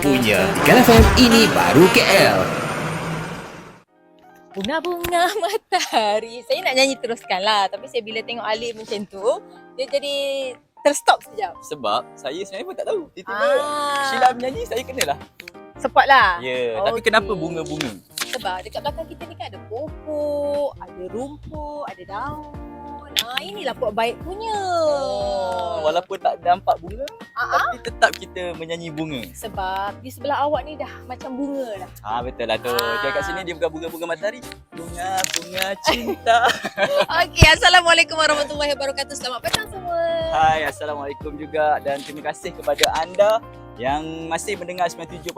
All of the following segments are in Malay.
punya Ikan FM ini baru KL. Bunga-bunga matahari. Saya nak nyanyi teruskan lah. Tapi saya bila tengok Alif macam tu, dia jadi terstop sekejap. Sebab saya sebenarnya pun tak tahu. Tiba-tiba Sheila menyanyi, saya kenalah. Support lah. Ya, tapi kenapa bunga-bunga? Sebab dekat belakang kita ni kan ada pokok, ada rumput, ada daun. Inilah buat baik punya. Walaupun tak nampak bunga, tapi tetap kita menyanyi bunga. Sebab di sebelah awak ni dah macam bunga dah. Betul lah tu. Dia kat sini dia bukan bunga-bunga matahari. Bunga-bunga cinta. Okey, Assalamualaikum warahmatullahi wabarakatuh. Selamat petang semua. Hai, Assalamualaikum juga dan terima kasih kepada anda yang masih mendengar 97.2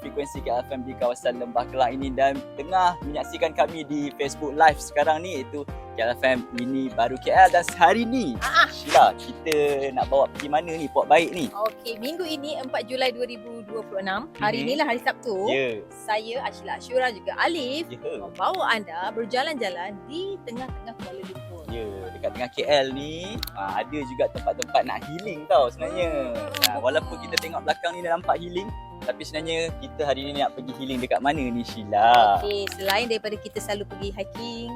frekuensi KFM di kawasan Lembah Kelang ini dan tengah menyaksikan kami di Facebook Live sekarang ni, iaitu KFM ini baru KL. Dan hari ni Sheila, kita nak bawa pergi mana ni buat baik ni? Okey, minggu ini 4 Julai 2026. Hari inilah hari Sabtu. Saya Ashila Ashura juga Alif membawa anda berjalan-jalan di tengah-tengah Kuala Lumpur. Ya, dekat tengah KL ni ada juga tempat-tempat nak healing tau sebenarnya. Walaupun kita tengok belakang ni dah nampak healing, tapi sebenarnya kita hari ni nak pergi healing dekat mana ni Sheila? Okey, selain daripada kita selalu pergi hiking,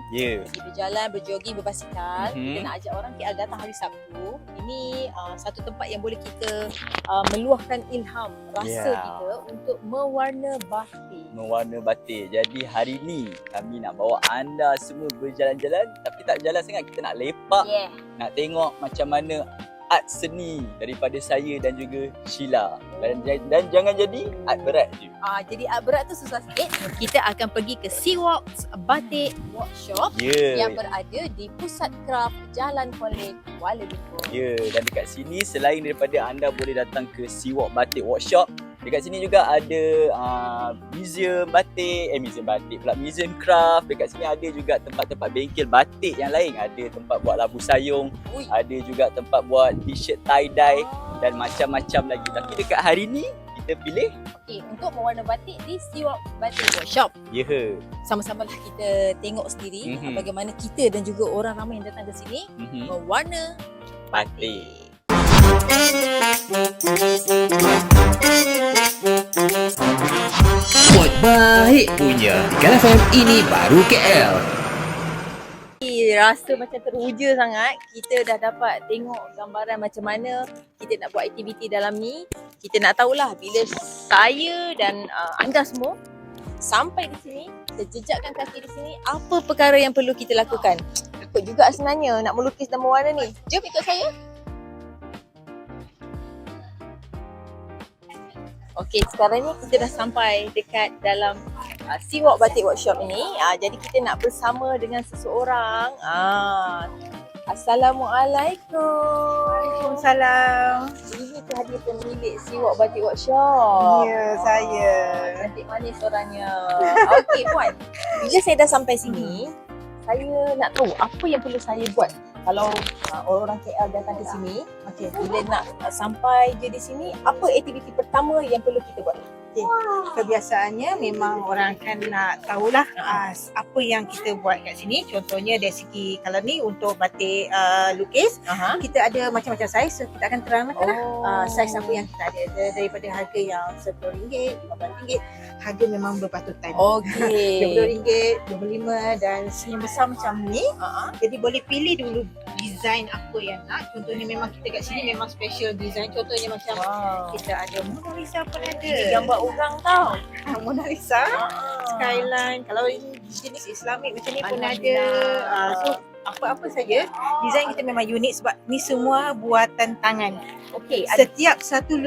pergi berjalan, berjoging, berbasikal, kita nak ajak orang KL datang hari Sabtu. Ini satu tempat yang boleh kita meluahkan ilham rasa kita untuk mewarna batik. Mewarna batik. Jadi hari ni kami nak bawa anda semua berjalan-jalan, tapi tak jalan sangat, kita nak lepak. Nak tengok macam mana art seni daripada saya dan juga Sheila. Dan jangan jadi art berat je. Jadi art berat tu susah sikit. Kita akan pergi ke Seaworks Batik Workshop yang berada di Pusat Kraft Jalan Kuala Lumpur. Dan dekat sini selain daripada anda boleh datang ke Seaworks Batik Workshop, dekat sini juga ada museum craft. Dekat sini ada juga tempat-tempat bengkel batik yang lain. Ada tempat buat labu sayung, ada juga tempat buat t-shirt tie-dye dan macam-macam lagi. Tapi dekat hari ni kita pilih untuk mewarna batik di Seaworks Batik Workshop. Sama-sama lah kita tengok sendiri bagaimana kita dan juga orang ramai yang datang ke sini mewarna batik. Buat baik punya Ikan FM ini baru KL. Rasa macam teruja sangat. Kita dah dapat tengok gambaran macam mana kita nak buat aktiviti dalam ni. Kita nak tahulah bila saya dan anda semua sampai di sini, terjejakkan kaki di sini, apa perkara yang perlu kita lakukan. Takut juga sebenarnya nak melukis dan mewarna ni. Jom ikut saya. Okey, sekarang ni kita dah sampai dekat dalam Seaworks Batik Workshop ini. Jadi kita nak bersama dengan seseorang. Assalamualaikum. Waalaikumsalam. Ini kehadiran pemilik Seaworks Batik Workshop. Ya, saya. Cantik manis orangnya. Okey, Puan. Bila saya dah sampai sini, saya nak tahu apa yang perlu saya buat kalau orang KL datang ke sini. Bila nak sampai je di sini, apa aktiviti pertama yang perlu kita buat? Kebiasaannya memang orang akan nak tahulah apa yang kita buat kat sini. Contohnya dari segi kalau ni untuk batik lukis, kita ada macam-macam saiz. So kita akan terangkan saiz apa yang kita ada. Daripada harga yang RM10, RM15, harga memang berpatutan. RM20, RM25 dan yang besar macam ni. Jadi boleh pilih dulu design apa yang nak. Contohnya memang kita kat sini memang special design. Contohnya macam kita ada Mona Lisa pun ada. Ini gambar orang tau. Mona Lisa, skyline. Kalau jenis Islamik macam ni pun ada. So apa-apa saja design kita memang unik sebab ni semua buatan tangan. Setiap satu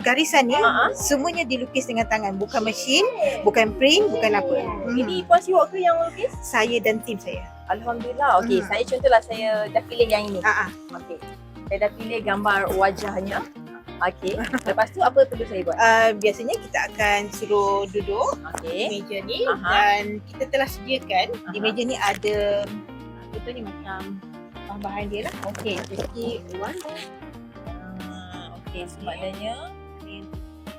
garisan ni semuanya dilukis dengan tangan, bukan mesin, bukan print, bukan apa. Ini Puan Seaworks ke yang melukis? Saya dan tim saya. Alhamdulillah. Saya contohlah saya dah pilih yang ini. Saya dah pilih gambar wajahnya. Lepas tu apa perlu saya buat? Biasanya kita akan suruh duduk di meja ni dan kita telah sediakan di meja ni ada contohnya macam bahan-bahan dia lah. Jadi warna. Maknanya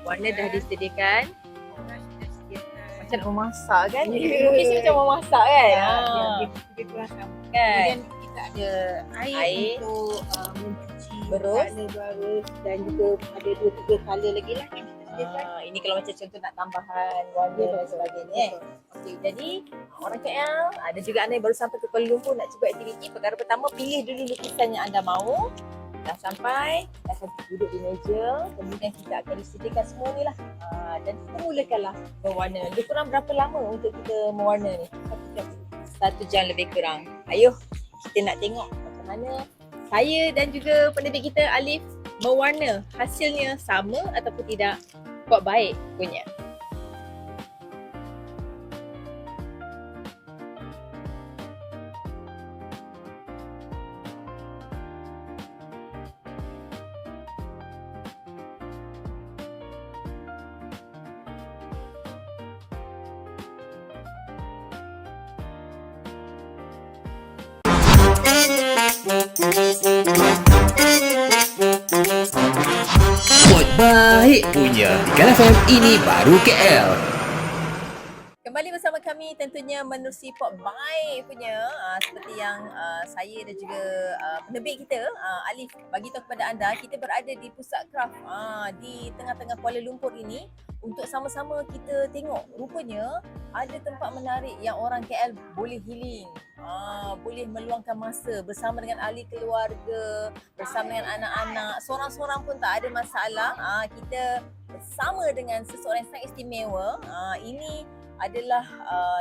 warna dah disediakan. Macam nak memasak kan? Lukis ni macam memasak kan? Dia kurang sama. Kan? Kemudian kita ada air untuk mencuci berus dan juga ada 2-3 color lagi lah yang kita Ini kalau macam contoh nak tambahan warna dan sebagainya. Okey, jadi orang KL, ada juga anda yang baru sampai ke Kuala Lumpur nak cuba aktiviti. Perkara pertama, pilih dulu lukisan yang anda mahu. Dah sampai, dah akan duduk di meja. Kemudian kita akan disediakan semua ni lah. Dan kita mulakanlah mewarna. Lebih kurang berapa lama untuk kita mewarna ni? 1 jam lebih kurang. Ayuh, kita nak tengok macam mana saya dan juga penerbit kita Alif mewarna. Hasilnya sama ataupun tidak. Buat baik punya. Buat baik punya Ikan FM ini baru KL. Kembali bersama kami tentunya menerusi Pop Baik punya seperti yang saya dan juga penerbit kita Alif bagi tahu kepada anda, kita berada di pusat kraft di tengah-tengah Kuala Lumpur ini untuk sama-sama kita tengok rupanya ada tempat menarik yang orang KL boleh healing, boleh meluangkan masa bersama dengan ahli keluarga, bersama dengan anak-anak, seorang-seorang pun tak ada masalah. Kita bersama dengan seseorang yang sangat istimewa. Ini adalah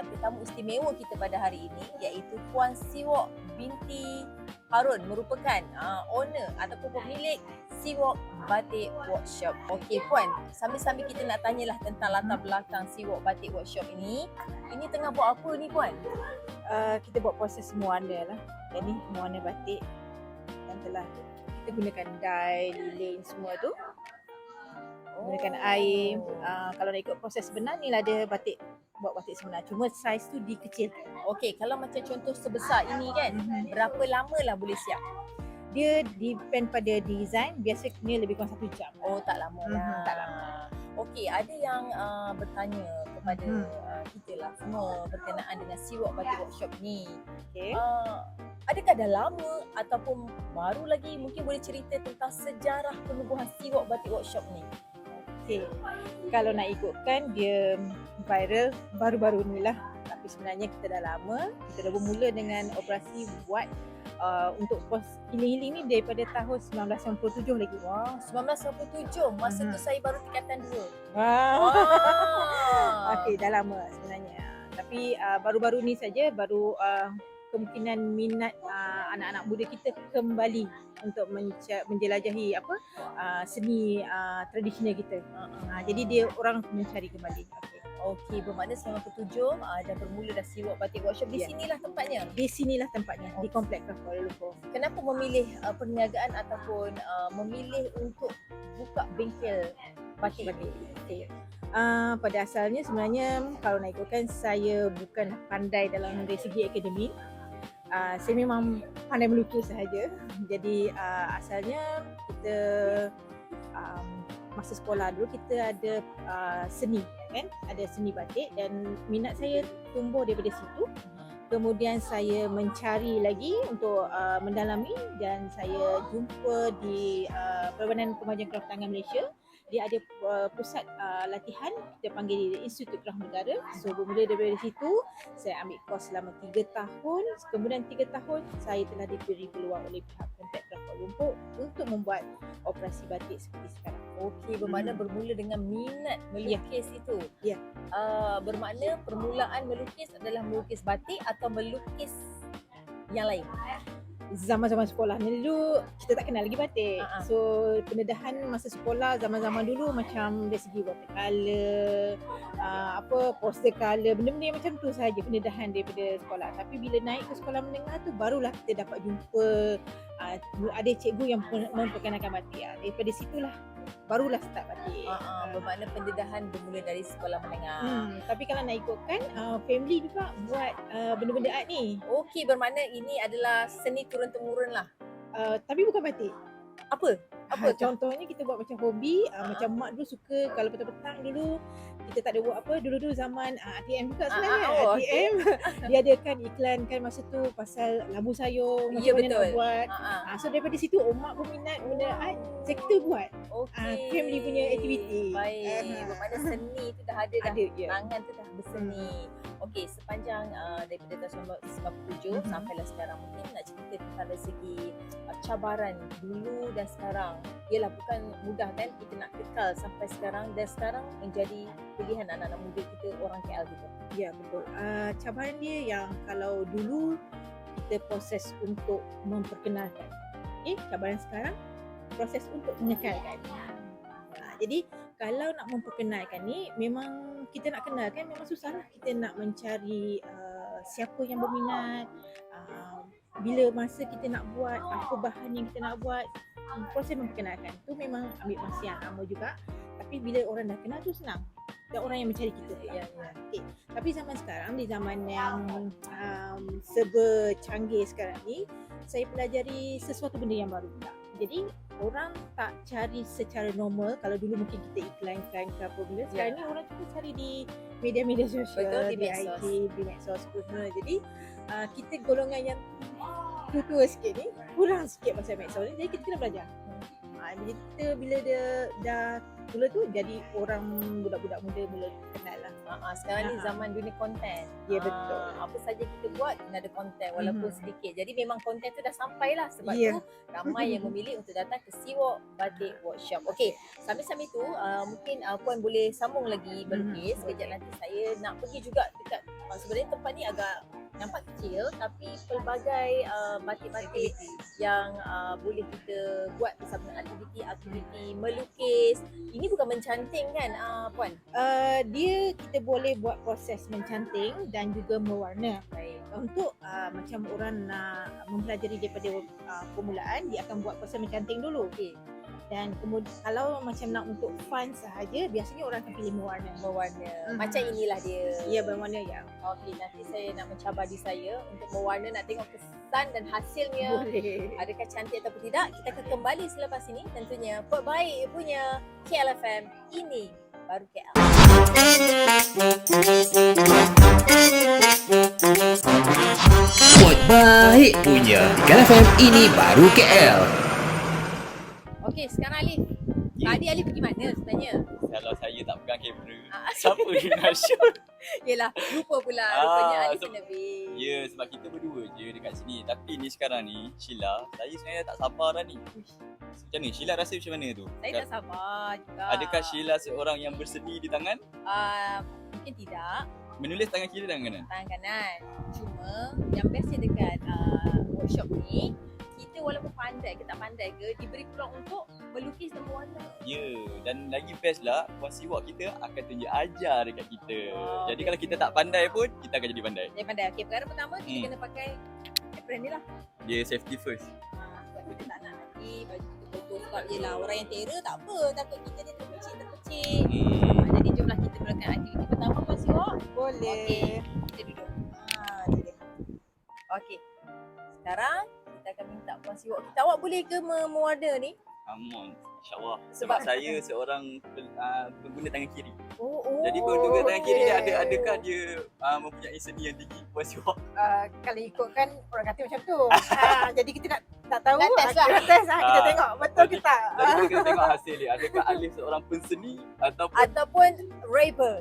tetamu istimewa kita pada hari ini, iaitu Puan Siwok binti Harun, merupakan owner ataupun pemilik Siwok Batik Workshop. Okey Puan, sambil-sambil kita nak tanyalah tentang latar belakang Siwok Batik Workshop ini. Ini tengah buat apa ni Puan? Kita buat proses mewarna lah. Yang ni mewarna batik yang telah kita gunakan dye, lilin semua tu. Gunakan air. Kalau nak ikut proses sebenar ni lah dia batik, buat batik sebenar. Cuma saiz tu dikecilkan. Okey, kalau macam contoh sebesar ini kan, berapa lama lah boleh siap? Dia depend pada design, biasanya lebih kurang 1 jam. Oh, tak lama lah. Tak lama. Okey, ada yang bertanya kepada kita lah semua berkenaan dengan Siwok Batik Workshop ni. Okay. Adakah dah lama ataupun baru lagi? Mungkin boleh cerita tentang sejarah penubuhan Siwok Batik Workshop ni. Okay. Kalau nak ikutkan dia viral baru-baru ni lah. Tapi sebenarnya kita dah lama. Kita dah bermula dengan operasi buat untuk pos healing-healing ni daripada tahun 1997 lagi. Wah, 1997. Masa tu saya baru tingkatan 2. Wow. Wah. Okey, dah lama sebenarnya. Tapi baru-baru ni saja baru kemungkinan minat anak-anak muda kita kembali untuk menjelajahi seni tradisional kita. Jadi dia orang mencari kembali. Okey, bermakna 97 dah bermula dah Siwok Batik Workshop. Di sinilah tempatnya. Di sinilah tempatnya, di Kompleks Kuala Lumpur. Kenapa memilih perniagaan ataupun memilih untuk buka bengkel batik? Okay. Pada asalnya sebenarnya kalau nak ikutkan, saya bukan pandai dalam dari segi akademik. Saya memang pandai melukis sahaja. Jadi asalnya kita masa sekolah dulu kita ada seni kan, ada seni batik dan minat saya tumbuh daripada situ. Kemudian saya mencari lagi untuk mendalami dan saya jumpa di Perbanan Kemajuan Kraft Tangan Malaysia. Dia ada pusat latihan, kita panggil dia Institut Kraft Negara. So bermula daripada situ, saya ambil kos selama 3 tahun. Kemudian 3 tahun saya telah diberi peluang oleh pihak Kompleks Kraft Kuala Lumpur untuk membuat operasi batik seperti sekarang. Okey, bermakna bermula dengan minat melukis itu. Ya. Bermakna permulaan melukis adalah melukis batik atau melukis yang lain? Zaman-zaman sekolah ni dulu kita tak kenal lagi batik. So pendedahan masa sekolah zaman-zaman dulu macam dari segi watercolor, poster color, benda-benda yang macam tu sahaja pendedahan daripada sekolah. Tapi bila naik ke sekolah menengah tu barulah kita dapat jumpa ada cikgu yang memperkenalkan batik. Daripada situlah barulah start batik. Bermakna pendedahan bermula dari sekolah menengah. Tapi kalau nak ikutkan family juga buat benda-benda art ni. Okey, bermakna ini adalah seni turun-temurun lah. Tapi bukan batik. Apa? Apa tu? Contohnya kita buat macam hobi, macam mak dulu suka kalau petang-petang dulu kita tak ada buat apa, dulu zaman ATM juga sebenarnya. ATM dia adakan iklan kan masa tu pasal labu sayur, macam Ya, mana betul. nak buat. Ha. So daripada situ mak berminat benda art, so kita buat Okey. family punya aktiviti. Baik. Bermakna seni tu dah ada dah. Ada je. Tangan tu dah berseni. Okey, sepanjang daripada tahun 1997 sampailah sekarang, mungkin nak cerita tentang dari segi cabaran dulu dan sekarang. Yalah, bukan mudah kan kita nak kekal sampai sekarang, dan sekarang menjadi pilihan anak-anak muda kita, orang KL kita. Ya, betul. Cabaran dia yang kalau dulu kita proses untuk memperkenalkan. Cabaran sekarang proses untuk mengekalkan. Jadi kalau nak memperkenalkan ni memang kita nak kenalkan memang susah lah. Kita nak mencari siapa yang berminat, bila masa kita nak buat, apa bahan yang kita nak buat, proses memperkenalkan tu memang ambil masa yang lama juga. Tapi bila orang dah kenal tu senang. Dan orang yang mencari kita pula. Ya. Okay. Tapi zaman sekarang, di zaman yang serba canggih sekarang ni, saya pelajari sesuatu benda yang baru pula. Jadi orang tak cari secara normal. Kalau dulu mungkin kita iklan-iklan ke apa benda, sekarang ni orang cuba cari di media-media sosial, Betul, di di medsos. IG, di medsos semua. Jadi kita golongan yang tua-tua sikit ni kurang sikit pasal medsos ni, jadi kita kena belajar. Jadi kita bila dia dah mula tu jadi orang budak-budak muda mula kenal lah. Sekarang ni zaman dunia konten. Ya, betul. Apa saja kita buat kena ada konten walaupun sedikit. Jadi memang konten tu dah sampai lah. Sebab Ya. tu ramai yang memilih untuk datang ke Siwok Batik Workshop. Okey, sambil-sambil tu mungkin Puan boleh sambung lagi melukis. Sekejap nanti saya nak pergi juga dekat sebenarnya tempat ni agak nampak kecil tapi pelbagai batik-batik yang boleh kita buat bersama aktiviti melukis. Ini bukan mencanting kan Puan? Dia kita boleh buat proses mencanting dan juga mewarna. Baik. Untuk macam orang nak mempelajari daripada permulaan, dia akan buat proses mencanting dulu. Okey, Dan kemudian kalau macam nak untuk fun sahaja, biasanya orang akan pilih mewarna. mewarna. Macam inilah dia. Ya, berwarna yang Okey, nanti saya nak mencabar diri saya untuk mewarna, nak tengok kesan dan hasilnya. boleh. Adakah cantik ataupun tidak? Kita akan kembali selepas ini tentunya. Baik punya KLFM, ini baru KL. Buat baik punya di KL FM, ini baru KL. Okey, sekarang Alif. Tadi Alif pergi mana sebenarnya? Kalau saya tak pegang kamera, Ah. siapa yang nak shoot? Yelah, lupa pula. Rupanya Alif so- lebih. Ya, sebab kita berdua je dekat sini. Tapi ni sekarang ni, Sheila, saya sebenarnya tak sabar dah ni. Macam mana? Sheila rasa macam mana tu? Saya tak sabar juga. Adakah Sheila seorang yang berseni di tangan? Mungkin tidak. Menulis tangan kiri tangan kanan? Tangan kanan. Cuma yang bestnya dekat workshop ni, kita walaupun pandai ke tak pandai ke, diberi peluang untuk melukis dan mewarna. Ya, dan lagi best lah, Puan Siwak kita akan tunjuk ajar dekat kita. Oh, Jadi kalau kita tak pandai pun, kita akan jadi pandai. Dia pandai. Okey, perkara pertama kita kena pakai apron ni lah. Dia safety first. Sebab kita tak nak nanti baju kita kotor. Sebab yelah, orang yang terror tak apa, takut kita ni terpecik. Jadi jomlah kita mulakan aktiviti pertama, Puan Siwak. Boleh. Okey, kita duduk. Ni dia. Okey. Sekarang kita akan minta Puan Siwak. Kita awak boleh ke mewarna ni? Amun, insyaAllah. Sebab- Sebab saya seorang pengguna tangan kiri. Oh. Jadi pengguna tangan kiri ni adakah dia mempunyai seni yang tinggi, Puan Siwak? Kalau ikutkan orang kata macam tu. Jadi kita nak tahu. Nak test lah. Kita test lah. Kita Ah. tengok betul ke tak. Jadi kita kena tengok hasil dia. Adakah Alif seorang penseni Ataupun raper.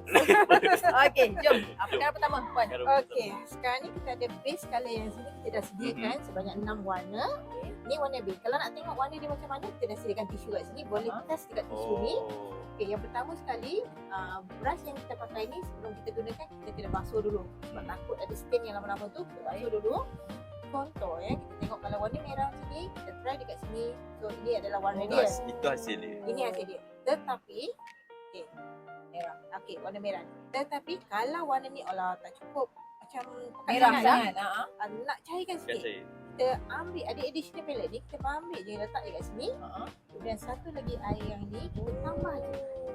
Okey, jom. Perkara pertama, Puan. Okey, sekarang ni kita ada base colour yang sini kita dah sediakan sebanyak 6 warna. Ni warna base. Kalau nak tengok warna dia macam mana, kita dah sediakan tisu kat sini. Boleh test dekat tisu ni. Okey, yang pertama sekali, brush yang kita pakai ni sebelum kita gunakan, kita kena basuh dulu. Sebab takut ada stain yang lama-lama tu, kita basuh dulu. Contour ya, kita tengok kalau warna merah macam ni, kita try dekat sini. So ini adalah warna dia. Itu hasil dia. Ini hasil dia. Tetapi, okey, merah. Okey, warna merah. Tetapi kalau warna ni tak cukup macam Merah sangat, sangat. nak cairkan Kan sikit. saya. Kita ambil ada additional palette ni, kita ambil je letak dekat sini. Kemudian satu lagi air yang ni kita tambah je.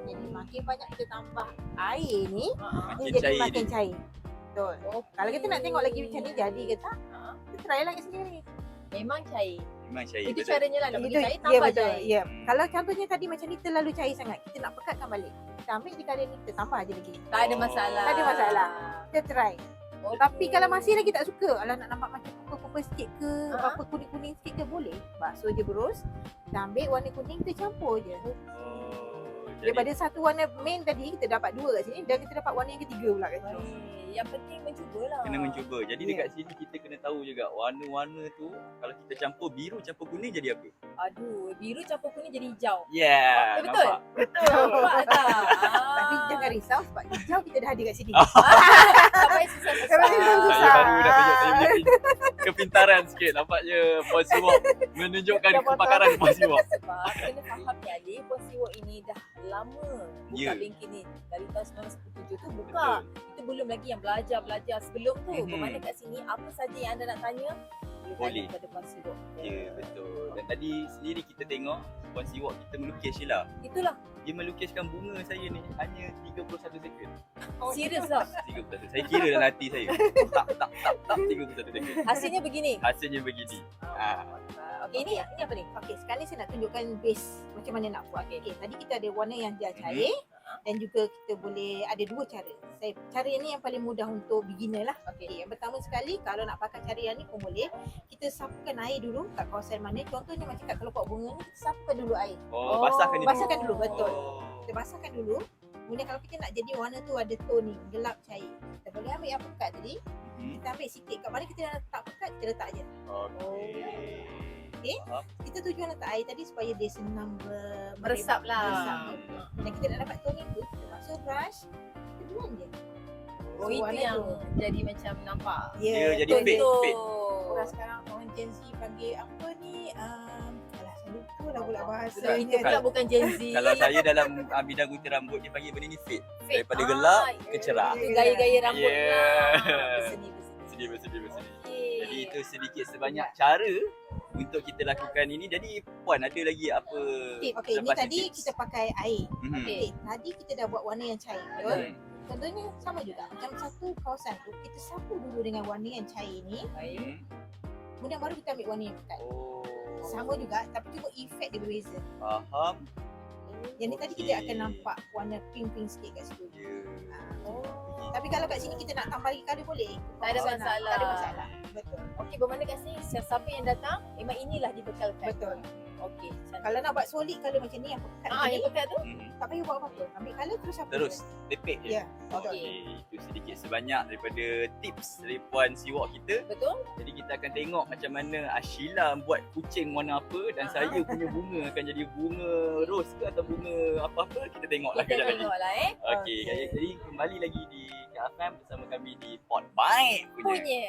Jadi makin banyak kita tambah air ni, ni Makin jadi cair makin dia. cair. Betul. Kalau kita nak tengok lagi macam ni jadi ke tak, kita try lah kat sendiri. Memang cair. Memang cair. Itu betul. caranya lah nak bagi Itu, cair, ya tambah betul. cair. Ya. Kalau contohnya tadi macam ni terlalu cair sangat, kita nak pekatkan balik. Kita ambil di kali ni, kita tambah je lagi. Tak ada masalah. Tak ada masalah. Kita try. Okay. Tapi kalau masih lagi tak suka, alah nak nampak macam purple sikit ke, Ha? apa kuning-kuning sikit ke, boleh. Basuh je berus. Kita ambil warna kuning, kita campur je. Jadi Daripada satu warna main tadi, kita dapat dua kat sini dan kita dapat warna yang ketiga pula kat sini. Yang penting mencubalah. kena mencuba. Jadi Ya. dekat sini kita kena tahu juga warna-warna tu kalau kita campur biru campur kuning jadi apa? Aduh, biru campur kuning jadi hijau. Yeah, Betul? nampak? Betul. Nampak tak? Tapi jangan risau sebab hijau kita dah ada kat sini. Tak payah susah-susah. Tak payah susah-susah. Saya baru nak tunjuk saya punya kepintaran sikit. Nampaknya Puan Siwak menunjukkan kepakaran Puan Siwak. Sebab kena faham ni Alif, Puan Siwak ini dah lama buka Ya. bengkel ni. Dari tahun 1997 tu buka. Itu belum lagi yang belajar sebelum tu. Mhm. Bermakna kat sini apa saja yang anda nak tanya, boleh Boleh. tanya kepada Puan Siwak. Ya, betul. Dan tadi sendiri kita tengok Puan Siwak kita melukis Sheila. Itulah. Dia melukiskan bunga saya ni hanya 31 second. Serius lah. 31. Saya kira dalam hati saya. Tak 31 second. Hasilnya begini. Hasilnya begini. Ah. Okey, ini apa ni? Okey, sekarang ni saya nak tunjukkan base macam mana nak buat. Okey, tadi kita ada warna yang dia cair dan juga kita boleh ada dua cara. Cara ini yang paling mudah untuk beginner lah. Okey, yang pertama sekali kalau nak pakai cara yang ni pun boleh. Kita sapukan air dulu kat kawasan mana. Contohnya macam kat kelopak bunga ni, kita sapukan dulu air. Oh, basahkan dia. Basahkan dulu, betul. Oh. Kita basahkan dulu. Kemudian kalau kita nak jadi warna tu ada tone ni, gelap cair. Kita boleh ambil yang pekat tadi. Mhm. Kita ambil sikit. Kat mana kita nak letak pekat, kita letak je. Okey. Okey. Faham? Kita tujuan letak air tadi supaya dia senang Meresap lah. meresap. Dan kita nak dapat tone itu, kita masuk brush, kita blend je. Oh, itu warna yang tu. jadi macam nampak. Dia jadi tone fade, tu. fade. Orang sekarang, orang Gen Z panggil apa ni? Alah, saya lupa lah pula Itu bahasanya. pula bukan Gen Z. Kalau saya dalam bidang gunting rambut dia panggil benda ni fade. Fade. Daripada gelap ke ya. cerah. Itu gaya-gaya rambut Yeah. lah. Berseni. Bersedih. Okey. Jadi itu sedikit sebanyak cara untuk kita lakukan ini. Jadi Puan ada lagi apa? Okey, ni lepas tadi tips? kita pakai air. Mhm. Okey. Okey, tadi kita dah buat warna yang cair, betul? Hmm. Contohnya sama juga. Macam satu kawasan tu, kita sapu dulu dengan warna yang cair ni. Baik. Hmm. Kemudian baru kita ambil warna yang pekat. Oh. Sama juga, tapi cuma efek dia berbeza. Faham. Yang ni tadi kita akan nampak warna pink-pink sikit kat situ. Ya. Oh. Tapi kalau kat sini kita nak tambah lagi colour boleh. Tak ada masalah. Tak ada masalah. Betul. Okey, bermakna kat sini siapa yang datang memang inilah dibekalkan. Betul. Okey. cantik. Kalau nak buat solid colour macam ni yang pekat macam yang ni, pekat tu? Hmm. tak payah buat apa-apa. Ambil colour terus sapu. Terus je. lepek je. Ya, betul. Okey. Itu sedikit sebanyak daripada tips dari Puan Siwak kita. Betul? Jadi kita akan tengok macam mana Sheila buat kucing warna apa dan saya punya bunga akan jadi bunga rose ke atau bunga apa-apa, kita tengoklah Kita kejap lagi. tengoklah Okey, jadi kembali lagi di KFM bersama kami di Pot Baik punya. Punya.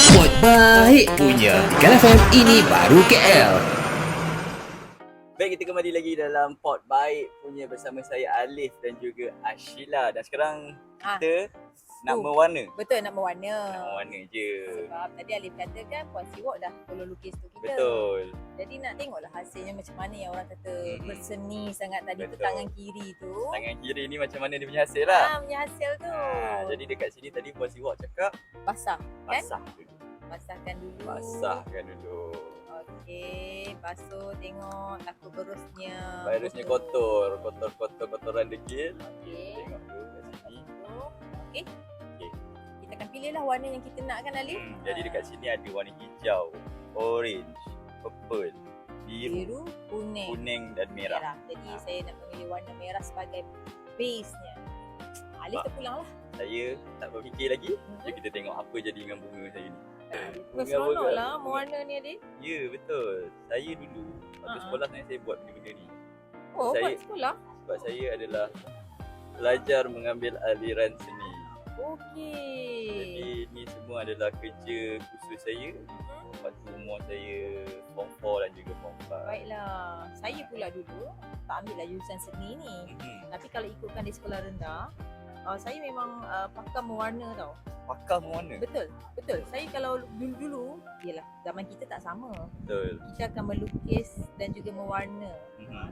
Pot baik punya Ikan FM ini baru KL. Baik, kita kembali lagi dalam Pot Baik punya bersama saya Alif dan juga Sheila. Dan sekarang kita nak mewarna. Betul, nak mewarna. Nak mewarna je. Sebab tadi Alif katakan Puan Siwak dah tolong lukis tu kita. Betul. Jadi nak tengoklah hasilnya macam mana yang orang kata berseni sangat tadi tu Betul. tangan kiri tu. Tangan kiri ni macam mana dia punya hasil lah. Punya hasil tu. Jadi dekat sini tadi Puan Siwak cakap basah kan? basah dulu. Basahkan dulu. Basahkan dulu. Okey, basuh tengok takut berusnya. Virusnya kotoran degil. Okey. Tengok dulu kat sini. Okey. Okey. Kita akan pilihlah warna yang kita nak kan Alif? Jadi dekat sini ada warna hijau, orange, purple, biru, kuning dan merah. Jadi saya nak memilih warna merah sebagai base-nya. Alif terpulang lah. Saya tak berfikir lagi. Jom kita tengok apa jadi dengan bunga saya ni. Seronok lah mewarna ni Alif. Ya, betul. Saya dulu waktu sekolah saya buat benda-benda ni. Oh, Saya- buat sekolah? Sebab saya adalah pelajar mengambil aliran seni. Okey. Jadi ni semua adalah kerja khusus saya waktu umur saya form 4 dan juga form 5. Baiklah. Saya pula dulu tak ambil lah jurusan seni ni. Tapi kalau ikutkan di sekolah rendah, Saya memang pakar mewarna tau. Pakar mewarna. Betul. Saya kalau dulu-dulu, yalah zaman kita tak sama. Betul. Kita akan melukis dan juga mewarna.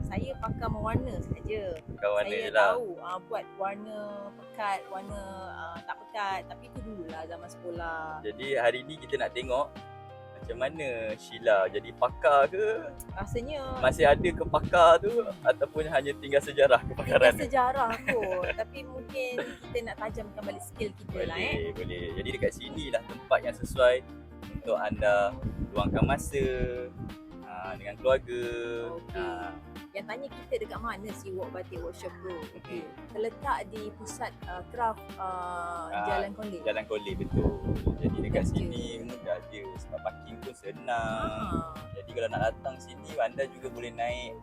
Saya pakar mewarna saja. Kawan Saya dia lah. tahu buat warna pekat, warna tak pekat. Tapi itu dululah zaman sekolah. Jadi hari ni kita nak tengok macam mana Sheila jadi pakar ke? Rasanya Masih ada ke pakar tu ataupun hanya tinggal sejarah kepakaran tinggal tu? sejarah kot. Tapi mungkin kita nak tajamkan balik skill kita lah Boleh. Jadi dekat sini lah tempat yang sesuai untuk anda luangkan masa dengan keluarga. Okey. Yang tanya kita dekat mana si Walk Batik Workshop tu? Okey. Terletak di pusat craft Jalan Konde. Jalan Kolej, betul. Jadi dekat Mudah sini mudah je sebab parking pun senang. Jadi kalau nak datang sini anda juga boleh naik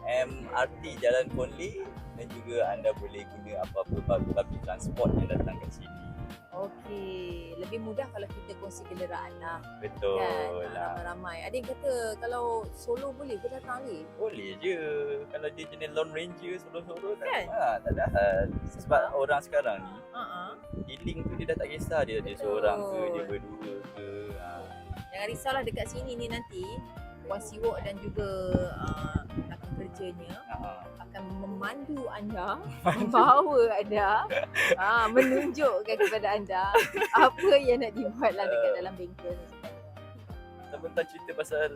MRT Jalan Kolej dan juga anda boleh guna apa-apa public transport yang datang kat sini. Okey, lebih mudah kalau kita kongsi kenderaan lah. Betul Kan? lah. Ramai-ramai. Ada yang kata kalau solo boleh ke datang ni? Boleh je. Kalau dia jenis Lone Ranger solo-solo Kan? tak ada hal. Sebab orang sekarang ni healing tu dia dah tak kisah dia seorang ke, dia berdua ke. Jangan risaulah dekat sini ni nanti Puan Siwok dan juga rakan kerjanya akan memandu anda, membawa anda, menunjukkan kepada anda apa yang nak dibuatlah dekat dalam bengkel ni. Sebentar cerita pasal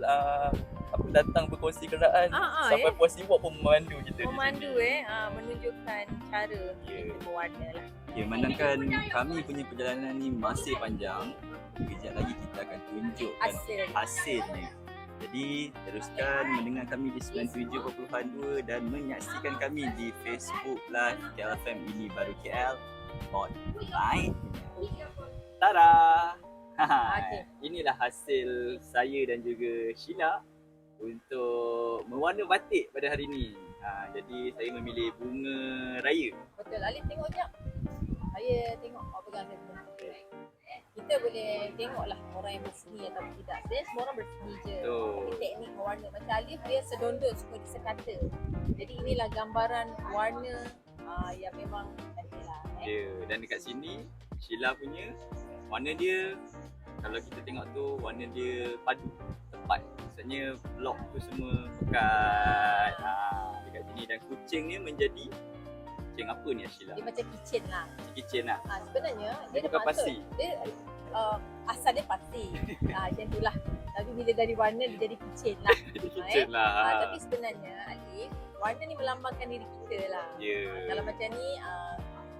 apa datang berkongsi kenderaan sampai Puan Siwok pun memandu kita Memandu di sini. menunjukkan cara kita mewarna lah. Ya, manakala kami punya perjalanan ni masih panjang, kejap lagi kita akan tunjukkan hasilnya. Jadi teruskan mendengar kami di 97.2 dan menyaksikan kami di Facebook Live KLFM ini baru KL online. Tada! Okey. Inilah hasil saya dan juga Sheila untuk mewarna batik pada hari ini. Jadi saya memilih bunga raya. Betul, Alif tengok jap. Saya tengok pegang saya. Kita boleh tengoklah orang yang berseni atau tidak. Sebenarnya semua orang berseni je. Tapi teknik mewarna macam Alif dia sedondol semua di sekata. Jadi inilah gambaran warna yang memang cantik lah. Dan dekat sini Sheila punya warna dia, kalau kita tengok tu warna dia padu, tepat. Maksudnya blok tu semua pekat dekat sini dan kucing ni menjadi kucing apa ni Sheila? Dia macam kitchen lah. Kitchen lah. Sebenarnya dia bukan pasti. Dia asal dia pasti. Macam tu lah. Tapi bila dari warna dia jadi kitchen lah. Jadi kitchen lah. Tapi sebenarnya Alif, warna ni melambangkan diri kita lah. Kalau macam ni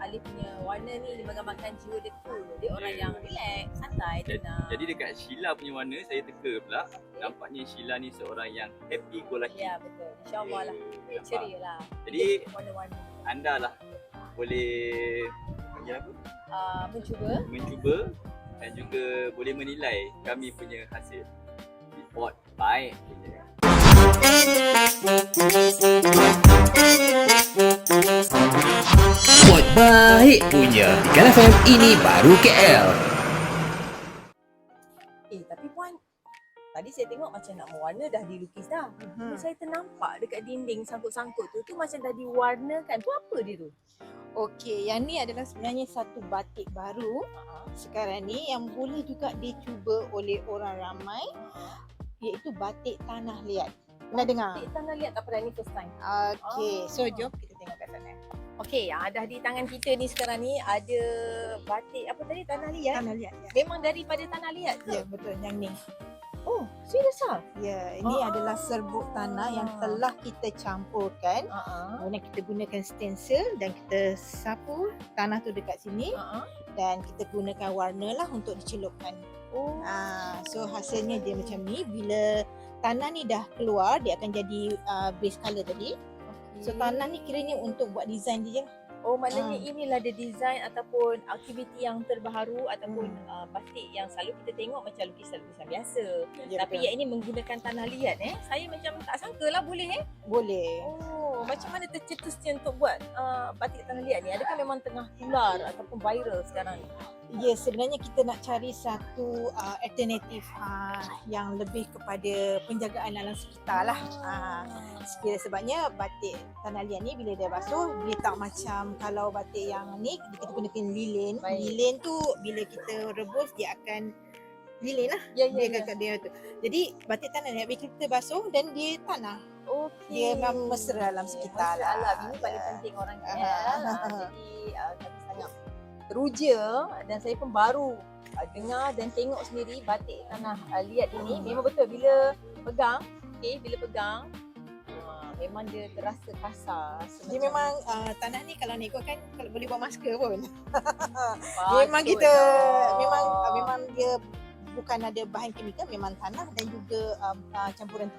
Alif punya warna ni dia menggambarkan jiwa dia cool. Dia orang yang relax, santai, tenang. Jadi dekat Sheila punya warna saya teka pula. Nampaknya Sheila ni seorang yang happy go lucky. Ya betul. InsyaAllah lah. Dia ceria lah. Jadi warna-warna anda lah boleh panggil apa? Mencuba dan juga boleh menilai kami punya hasil. Report baik punya. Buat baik punya Ikan FM ini baru KL. Tapi Puan, tadi saya tengok macam nak mewarna dah dilukis dah. Terus saya ternampak dekat dinding sangkut-sangkut tu macam dah diwarnakan. Tu apa dia tu? Okey, yang ni adalah sebenarnya satu batik baru sekarang ni yang boleh juga dicuba oleh orang ramai, iaitu batik tanah liat. Pernah dengar? Batik tanah liat tak pernah, ni first time. Okey, so jom kita tengok kat sana. Okey, dah di tangan kita ni sekarang ni ada batik apa tadi, tanah liat. Tanah liat. Ya, Memang daripada tanah liat ke? ya betul, yang ni. Oh, serius ah? Ya, ini adalah serbuk tanah yang telah kita campurkan. Kemudian kita gunakan stencil dan kita sapu tanah tu dekat sini dan kita gunakan warna lah untuk dicelupkan. So hasilnya dia macam ni. Bila tanah ni dah keluar, dia akan jadi base colour tadi. So tanah ni kiranya untuk buat design je. Oh, maknanya inilah the design ataupun aktiviti yang terbaru ataupun batik yang selalu kita tengok macam lukisan-lukisan biasa. Ya, Tapi yang ini menggunakan tanah liat Saya macam tak sangka lah boleh boleh. Oh, macam mana tercetusnya untuk buat batik tanah liat ni? Adakah memang tengah tular ataupun viral sekarang ni? Ya, sebenarnya kita nak cari satu alternatif yang lebih kepada penjagaan alam sekitar lah. Sebabnya batik tanah liat ni bila dia basuh, dia tak macam kalau batik yang ni kita gunakan lilin. Baik. Lilin tu bila kita rebus dia akan lilin lah. Ya, Dia tu. Jadi batik tanah liat bila kita basuh dan dia tanah. Okey. Dia memang mesra alam sekitar lah. Alam ini paling penting orang KL. Jadi kami sangat teruja dan saya pun baru dengar dan tengok sendiri batik tanah liat ini. Memang betul bila pegang, bila pegang memang dia terasa kasar. Dia memang tanah ni kalau nak ikutkan kalau boleh buat masker pun. Patutlah. Memang kita memang dia bukan ada bahan kimia, memang tanah dan juga campuran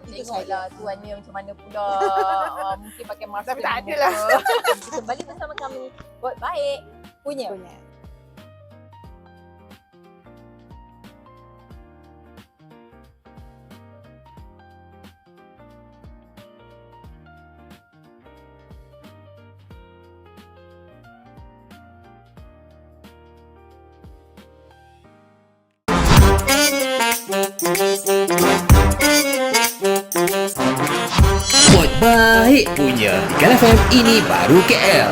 Tengoklah tuannya macam mana pula. Mungkin pakai masker. Tapi tak ada lah. Kembali bersama kami. Buat baik punya. Buat baik punya Ikan FM ini baru KL.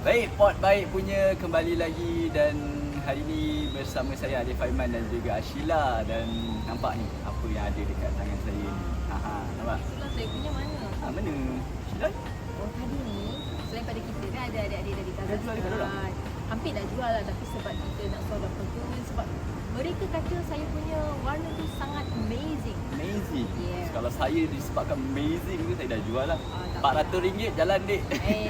Baik, Pot Baik punya kembali lagi dan hari ni bersama saya Alif Aiman dan juga Ashila dan nampak ni apa yang ada dekat tangan saya ni. Nampak? Itulah saya punya mana? Mana? Ashila? Oh tadi ni selain pada kita kan ada adik-adik dari Dah jual dekat dorang? Hampir dah jual lah tapi sebab kita nak solve problem sebab mereka kata saya punya warna tu sangat amazing. Amazing. Yeah. Kalau saya disebabkan amazing tu saya dah jual lah. Tak RM400 jalan dek.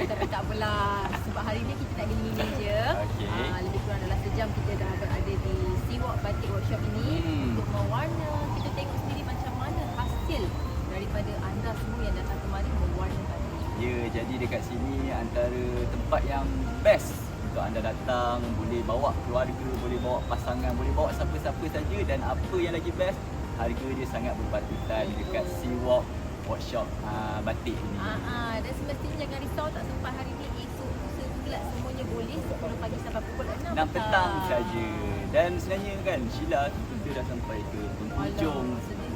tapi tak apalah. Sebab hari ni kita nak keliling je. Okey. Lebih kurang dalam sejam kita dah berada di Siwak Batik Workshop ini untuk mewarna. Kita tengok sendiri macam mana hasil daripada anda semua yang datang kemari mewarna batik. Ya, jadi dekat sini antara tempat yang best untuk anda datang, boleh bawa keluarga, boleh bawa pasangan, boleh bawa siapa-siapa saja dan apa yang lagi best, harga dia sangat berpatutan dekat Seawalk Workshop batik ini. Dan semestinya jangan risau tak sempat hari ni, esok lusa juga semuanya boleh 10 pagi sampai pukul 6 petang saja. Dan sebenarnya kan Sheila, kita dah sampai ke penghujung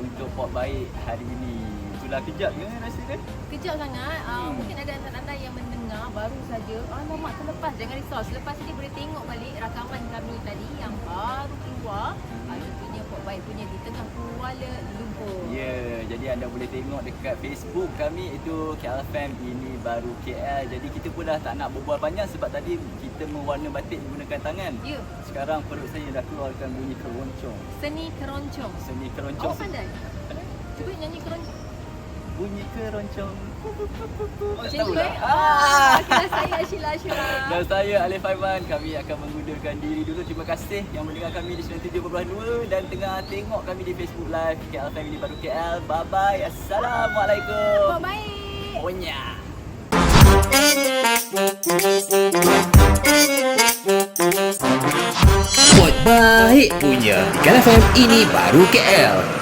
untuk Pot Baik hari ini. Itulah kejap ke rasa kan? Kejap sangat. Mungkin ada anda yang mendengar baru saja. Alamak terlepas. Jangan risau. Selepas ini boleh tengok balik rakaman kami tadi yang baru keluar. Tentunya Pot Baik punya di tengah Kuala Lumpur. Ya, jadi anda boleh tengok dekat Facebook kami itu KLFM ini baru KL. Jadi kita pun dah tak nak berbual panjang sebab tadi kita mewarna batik menggunakan tangan. Ya. Sekarang perut saya dah keluarkan bunyi keroncong. Seni keroncong. Seni keroncong. Awak pandai? Cuba nyanyi keroncong. Bunyi keroncong. Macam tu tahulah. Okey, saya Ashila. Dan saya Alif Aiman. Kami akan mengundurkan diri dulu. Terima kasih yang mendengar kami di 97.2 dan tengah tengok kami di Facebook Live KLFM ini baru KL. Bye bye. Assalamualaikum. Pot Baik. Punya. Buat baik punya Ikan FM ini baru KL.